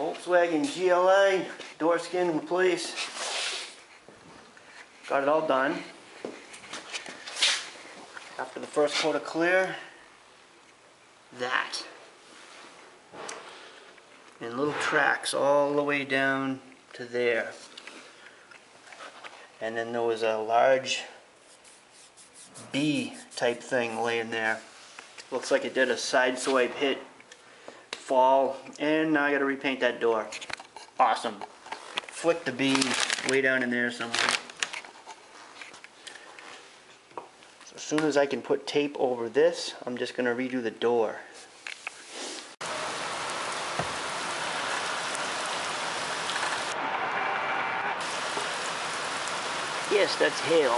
Volkswagen GLA, door skin in place. Got it all done. After the first coat of clear, that. And little tracks all the way down to there. And then there was a large B type thing laying there. Looks like it did a side swipe hit, fall, and now I gotta repaint that door. Awesome. Flick the B way down in there somewhere. So as soon as I can put tape over this, I'm just gonna redo the door. Yes, that's hail.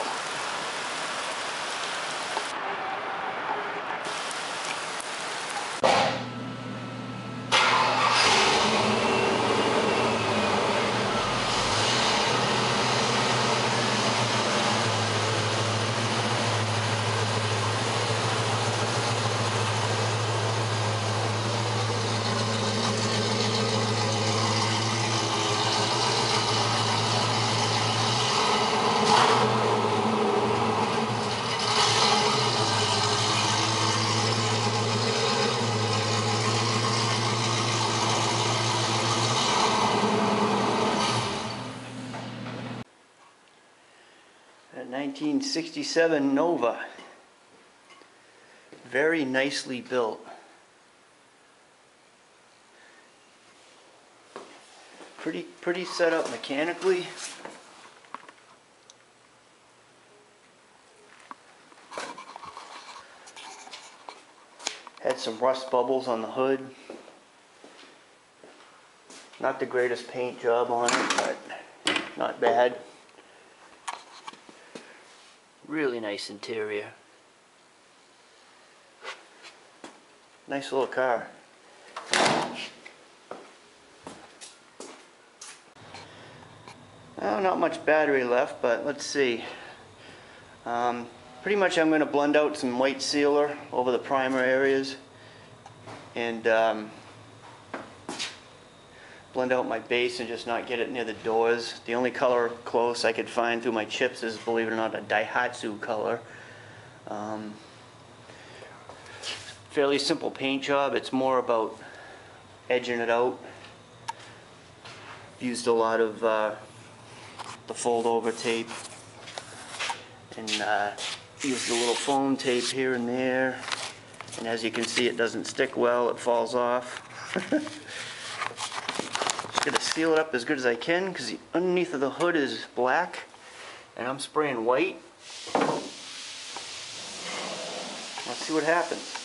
A 1967 Nova. Very nicely built. Pretty set up mechanically. Had some rust bubbles on the hood. Not the greatest paint job on it, but not bad. Really nice interior. Nice little car. Well, not much battery left, but let's see. Pretty much I'm going to blend out some white sealer over the primer areas and blend out my base and just not get it near the doors. The only color close I could find through my chips is, believe it or not, a Daihatsu color. Fairly simple paint job. It's more about edging it out. Used a lot of the fold over tape and used a little foam tape here and there, and as you can see, it doesn't stick well, it falls off. Just gonna seal it up as good as I can because the underneath of the hood is black and I'm spraying white. Let's see what happens.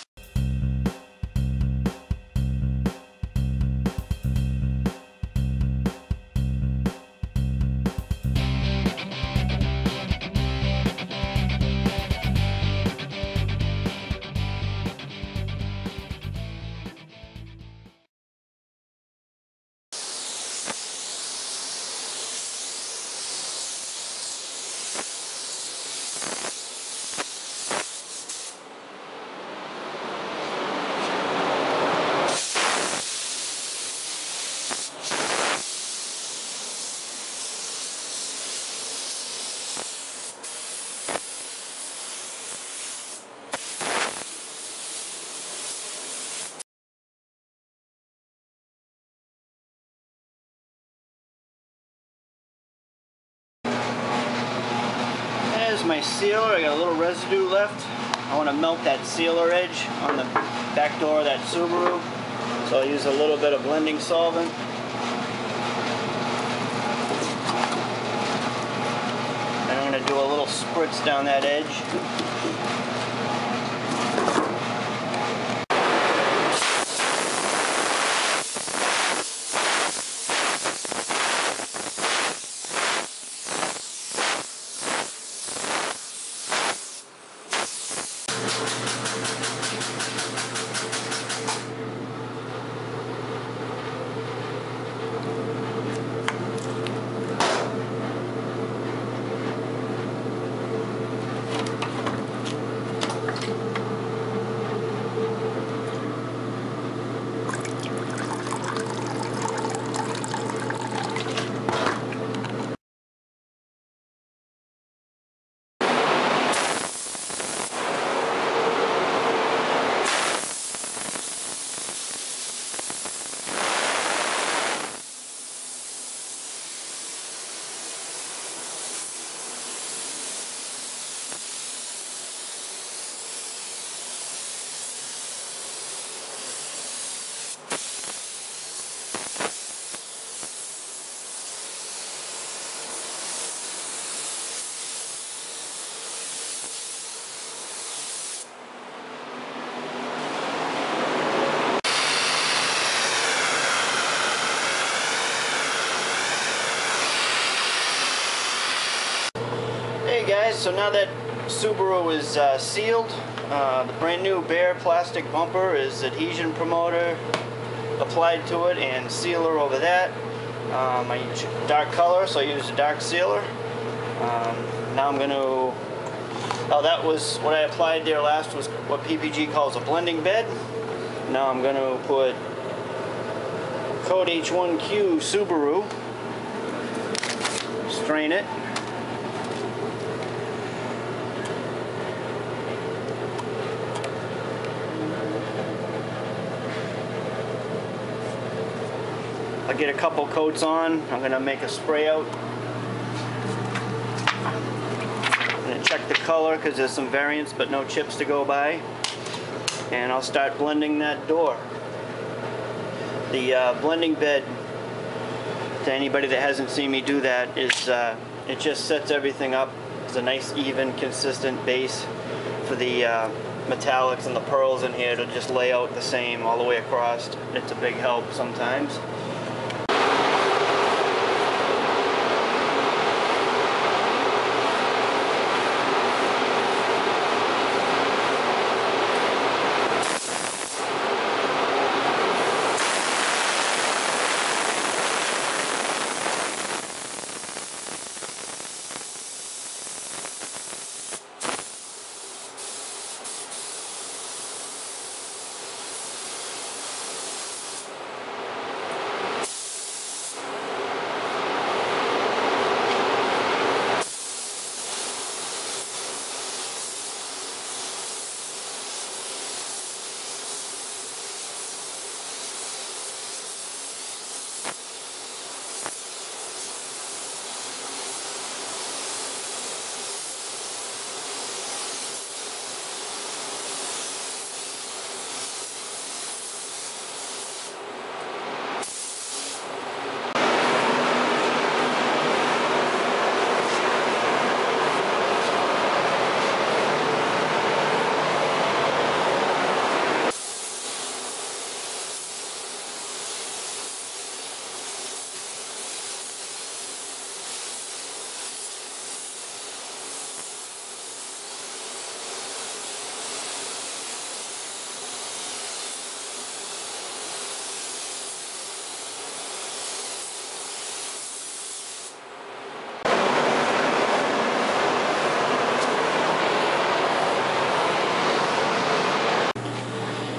There's my sealer. I got a little residue left. I want to melt that sealer edge on the back door of that Subaru. So I'll use a little bit of blending solvent. And I'm going to do a little spritz down that edge. guys, so now that Subaru is sealed, the brand new bare plastic bumper is adhesion promoter applied to it and sealer over that. I use dark color, so I use a dark sealer. Now I'm going to, that was what I applied there last, was what PPG calls a blending bed. Now I'm going to put code H1Q Subaru, strain it. I'll get a couple coats on. I'm going to make a spray out. I'm going to check the color because there's some variants but no chips to go by. And I'll start blending that door. The blending bed, to anybody that hasn't seen me do that, is it just sets everything up as a nice, even, consistent base for the metallics and the pearls in here to just lay out the same all the way across. It's a big help sometimes.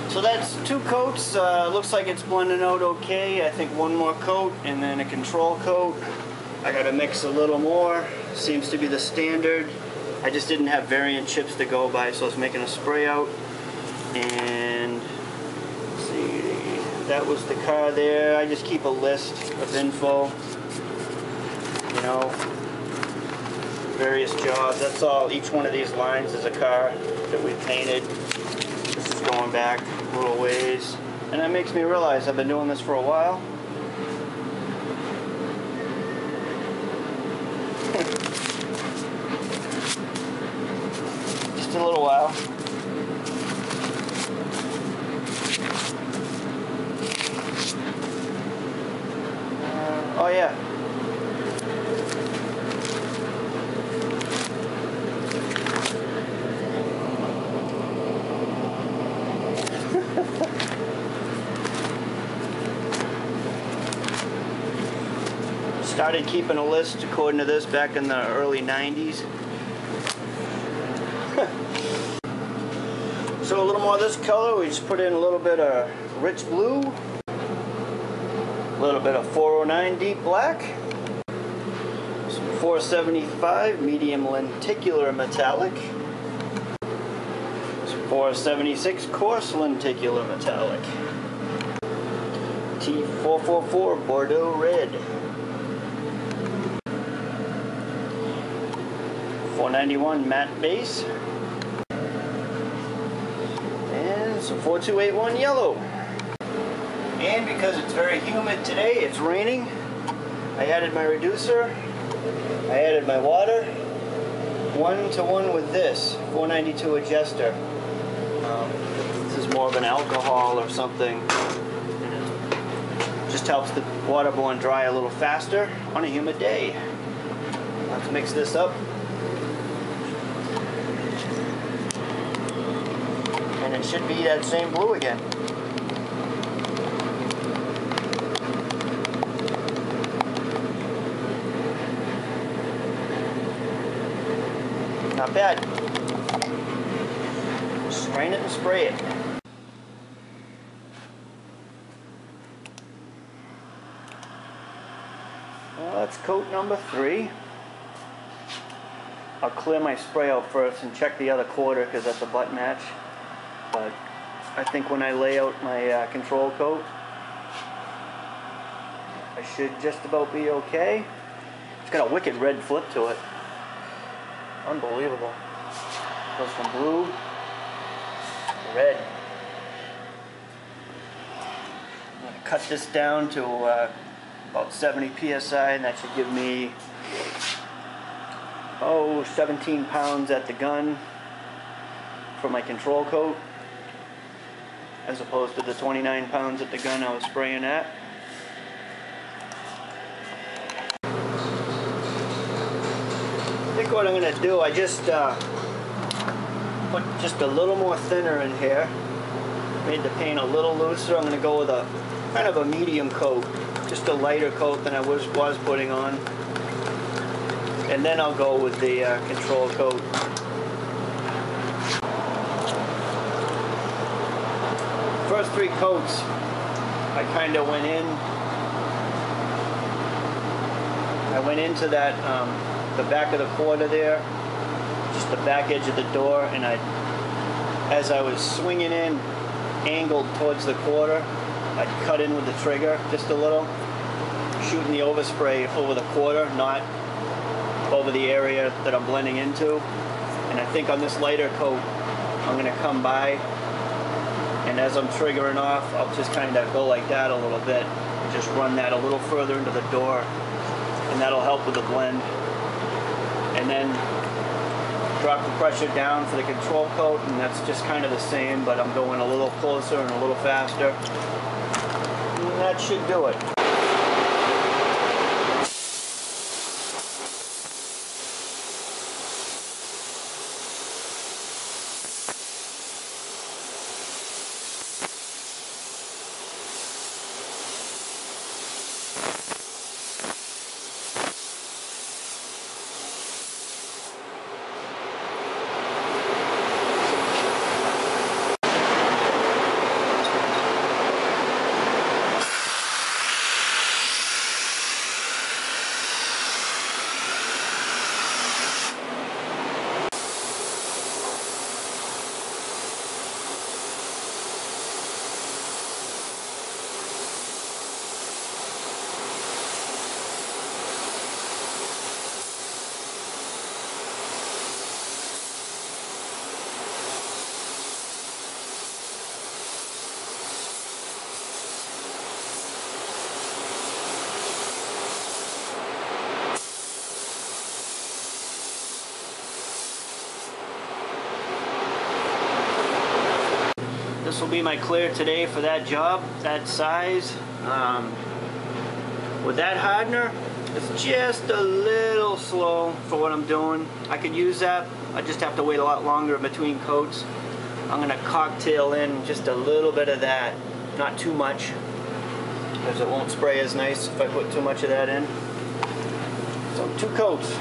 So that's 2 coats. Looks like it's blending out okay. I think 1 more coat and then a control coat. I gotta mix a little more. Seems to be the standard. I just didn't have variant chips to go by, so I was making a spray out. And let's see, that was the car there. I just keep a list of info, you know, various jobs. That's all. Each one of these lines is a car that we painted. This is going back a little ways. And that makes me realize I've been doing this for a while. Just a little while. Oh yeah. Started keeping a list according to this back in the early 90s. So a little more of this color, we just put in a little bit of rich blue, a little bit of 409 deep black, some 475 medium lenticular metallic, some 476 coarse lenticular metallic, T444 Bordeaux red, 491 matte base, and some 4281 yellow. And because it's very humid today, it's raining, I added my reducer, I added my water, 1-to-1 with this 492 adjuster. This is more of an alcohol or something. Just helps the waterborne dry a little faster on a humid day. Let's mix this up. it should be that same blue again. Not bad. Strain it and spray it. Well, that's coat number 3. I'll clear my spray out first and check the other quarter because that's a butt match. But I think when I lay out my control coat, I should just about be okay. It's got a wicked red flip to it. Unbelievable. Goes from blue to red. I'm going to cut this down to about 70 psi, and that should give me 17 pounds at the gun for my control coat, as opposed to the 29 pounds at the gun I was spraying at. I think what I'm going to do, I just put just a little more thinner in here, made the paint a little looser. I'm going to go with a kind of a medium coat, just a lighter coat than I was putting on, and then I'll go with the control coat. First 3 coats, I kind of went into that the back of the quarter there, just the back edge of the door, and as I was swinging in, angled towards the quarter, I'd cut in with the trigger just a little, shooting the overspray over the quarter, not over the area that I'm blending into. And I think on this lighter coat, I'm going to come by, and as I'm triggering off, I'll just kind of go like that a little bit, just run that a little further into the door, and that'll help with the blend. And then drop the pressure down for the control coat, and that's just kind of the same, but I'm going a little closer and a little faster. And that should do it. This will be my clear today for that job, that size. With that hardener, it's just a little slow for what I'm doing. I could use that. I just have to wait a lot longer in between coats. I'm going to cocktail in just a little bit of that, not too much, because it won't spray as nice if I put too much of that in. So 2 coats.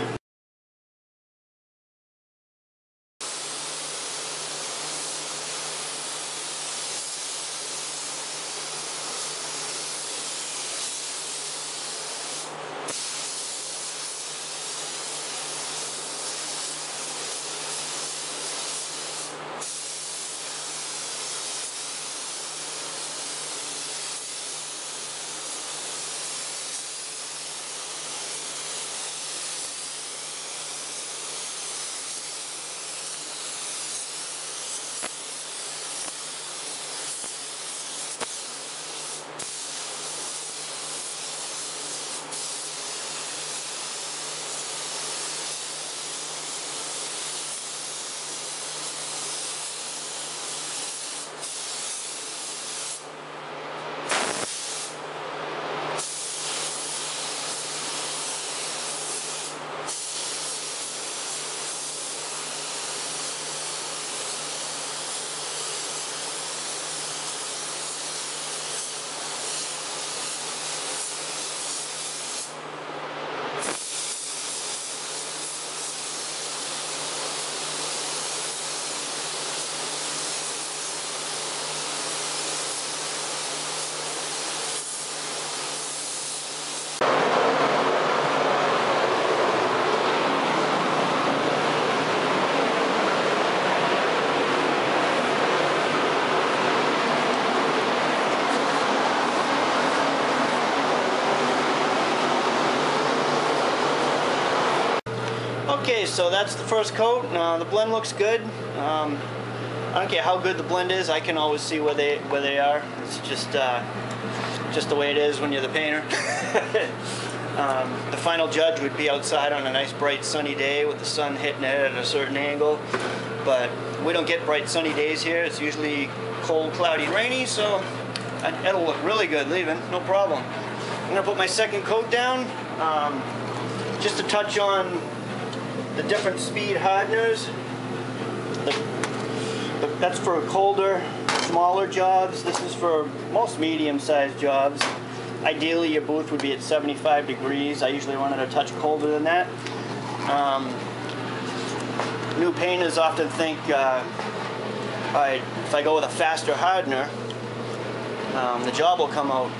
Okay, so that's the first coat. The blend looks good. I don't care how good the blend is. I can always see where they are. It's just the way it is when you're the painter. The final judge would be outside on a nice bright sunny day with the sun hitting it at a certain angle. But we don't get bright sunny days here. It's usually cold, cloudy, rainy, so it'll look really good leaving, no problem. I'm gonna put my second coat down, just to touch on the different speed hardeners. That's for colder, smaller jobs. This is for most medium-sized jobs. Ideally, your booth would be at 75 degrees. I usually run it a touch colder than that. New painters often think, alright, if I go with a faster hardener, the job will come out,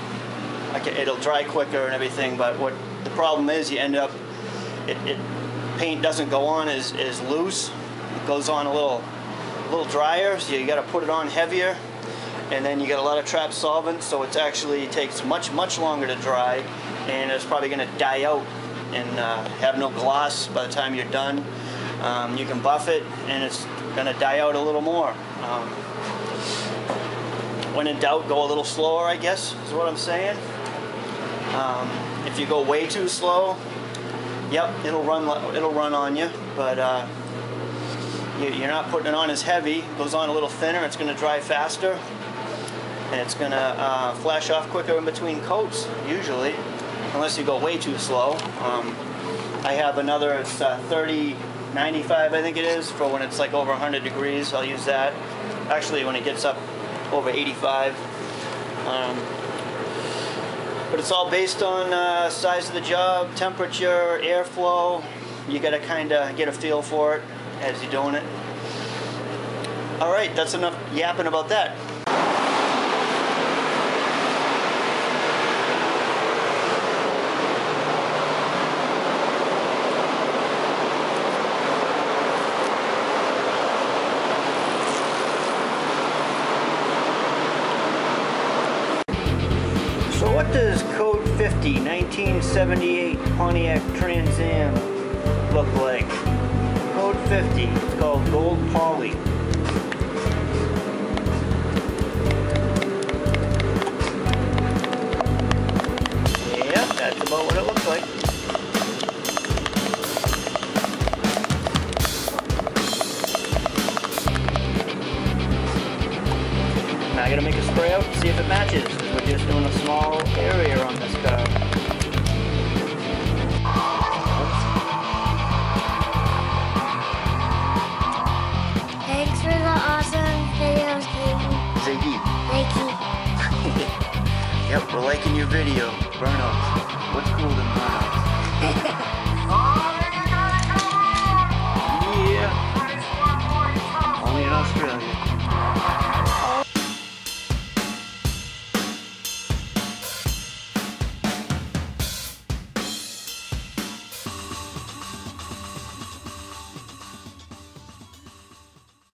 it'll dry quicker and everything, but what the problem is, you end up, paint doesn't go on as loose. It goes on a little drier, so you got to put it on heavier, and then you get a lot of trapped solvent, so it actually takes much longer to dry, and it's probably going to die out and have no gloss by the time you're done. You can buff it, and it's going to die out a little more. When in doubt, go a little slower, I guess, is what I'm saying. If you go way too slow, yep, it'll run on you, but you're not putting it on as heavy. It goes on a little thinner, it's going to dry faster, and it's going to flash off quicker in between coats, usually, unless you go way too slow. I have another, it's 3095, I think it is, for when it's like over 100 degrees. I'll use that. Actually, when it gets up over 85. But it's all based on size of the job, temperature, airflow. You got to kind of get a feel for it as you're doing it. All right, that's enough yapping about that. So what does Code 50 1978 Pontiac Trans Am look like? Code 50, it's called Gold Poly. Yep, that's about what it looks like. Now I gotta make a spray out and see if it matches. We're just doing a small area on this car. Thanks for the awesome videos, Ziggy. Thank you. Yep, we're liking your video. Burnouts. What's cool than burnouts?